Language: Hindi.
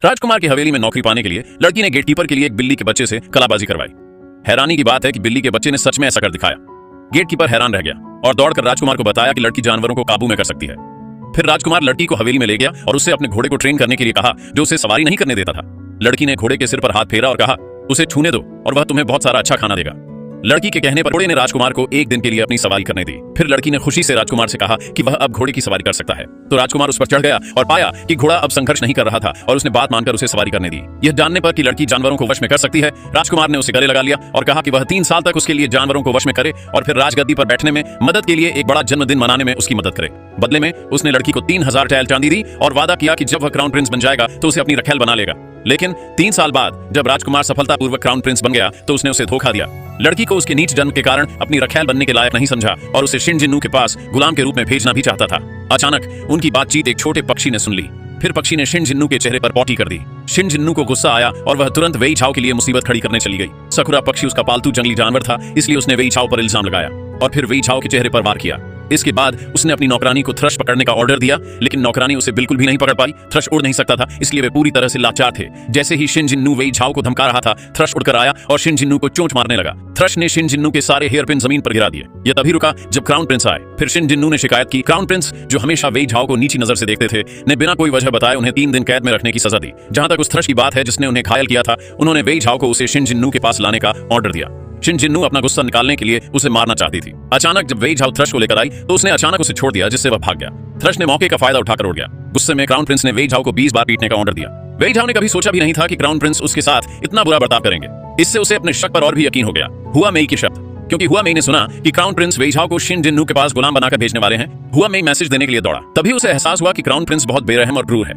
राजकुमार की हवेली में नौकरी पाने के लिए लड़की ने गेटकीपर के लिए एक बिल्ली के बच्चे से कलाबाजी करवाई। हैरानी की बात है कि बिल्ली के बच्चे ने सच में ऐसा कर दिखाया। गेटकीपर हैरान रह गया और दौड़कर राजकुमार को बताया कि लड़की जानवरों को काबू में कर सकती है। फिर राजकुमार लड़की को हवेली में ले गया और उससे अपने घोड़े को ट्रेन करने के लिए कहा, जो उसे सवारी नहीं करने देता था। लड़की ने घोड़े के सिर पर हाथ फेरा और कहा, उसे छूने दो और वह तुम्हें बहुत सारा अच्छा खाना देगा। लड़की के कहने पर घोड़े ने राजकुमार को एक दिन के लिए अपनी सवारी करने दी। फिर लड़की ने खुशी से राजकुमार से कहा कि वह अब घोड़े की सवारी कर सकता है। तो राजकुमार उस पर चढ़ गया और पाया कि घोड़ा अब संघर्ष नहीं कर रहा था और उसने बात मानकर उसे सवारी करने दी। यह जानने पर कि लड़की जानवरों को वश में कर सकती है, राजकुमार ने उसे गले लगा लिया और कहा कि वह 3 साल तक उसके लिए जानवरों को वश में करे और फिर राजगद्दी पर बैठने में मदद के लिए एक बड़ा जन्मदिन मनाने में उसकी मदद करे। बदले में उसने लड़की को 3000 टैल चांदी दी और वादा किया कि जब वह क्राउन प्रिंस बन जाएगा तो उसे अपनी रखेल बना लेगा। लेकिन 3 साल बाद जब राजकुमार सफलतापूर्वक क्राउन प्रिंस बन गया तो उसने उसे धोखा दिया। लड़की को उसके नीच जन्म के कारण अपनी रखेल बनने के लायक नहीं समझा और उसे शिन जिन्नू के पास गुलाम के रूप में भेजना भी चाहता था। अचानक उनकी बातचीत एक छोटे पक्षी ने सुन ली। फिर पक्षी ने शिन जिन्नू के चेहरे पर पॉटी कर दी। शिन जिन्नू को गुस्सा आया और वह तुरंत वेई झाओ के लिए मुसीबत खड़ी करने चली गई। सकुरा पक्षी उसका पालतू जंगली जानवर था, इसलिए उसने वेई झाओ पर इल्जाम लगाया और फिर वेई झाओ के चेहरे पर वार किया। इसके बाद उसने अपनी नौकरानी को थ्रश पकड़ने का ऑर्डर दिया, लेकिन नौकरानी उसे बिल्कुल भी नहीं पकड़ पाई। थ्रश उड़ नहीं सकता था, इसलिए वे पूरी तरह से लाचार थे। जैसे ही शिन जिन्नू वेई झाओ को धमका रहा था, थ्रश उड़कर आया और शिन जिन्नू को चोंच मारने लगा। थ्रश ने शिन जिन्नू के सारे हेयर पिन जमीन पर गिरा दिए। यह तभी रुका जब क्राउन प्रिंस आए। फिर शिन जिन्नू ने शिकायत की। क्राउन प्रिंस, जो हमेशा वेई झाओ को नीची नजर से देखते थे, ने बिना कोई वजह बताए उन्हें 3 दिन कैद में रखने की सजा दी। जहां तक उस थ्रश की बात है जिसने उन्हें घायल किया था, उन्होंने वेई झाओ को उसे शिन जिन्नू के पास लाने का ऑर्डर दिया। शिन जिन्नू अपना गुस्सा निकालने के लिए उसे मारना चाहती थी। अचानक जब वेई झाओ थ्रश को लेकर आई तो उसने अचानक उसे छोड़ दिया, जिससे वह भाग गया। थ्रश ने मौके का फायदा उठाकर उड़ गया। गुस्से में क्राउन प्रिंस ने वेई झाओ को 20 बार पीटने का ऑर्डर दिया। वेई झाओ ने कभी सोचा भी नहीं था कि क्राउन प्रिंस उसके साथ इतना बुरा बर्ताव करेंगे। इससे उसे अपने शक पर और भी यकीन हो गया। हुआ मेई के शब्द, क्योंकि हुआ मेई ने सुना कि क्राउन प्रिंस वेई झाओ को शिन जिन्नू के पास गुलाम बनाकर भेजने वाले हैं। हुआ मेई मैसेज देने के लिए दौड़ा। तभी उसे एहसास हुआ कि क्राउन प्रिंस बहुत बेरहम और क्रूर है।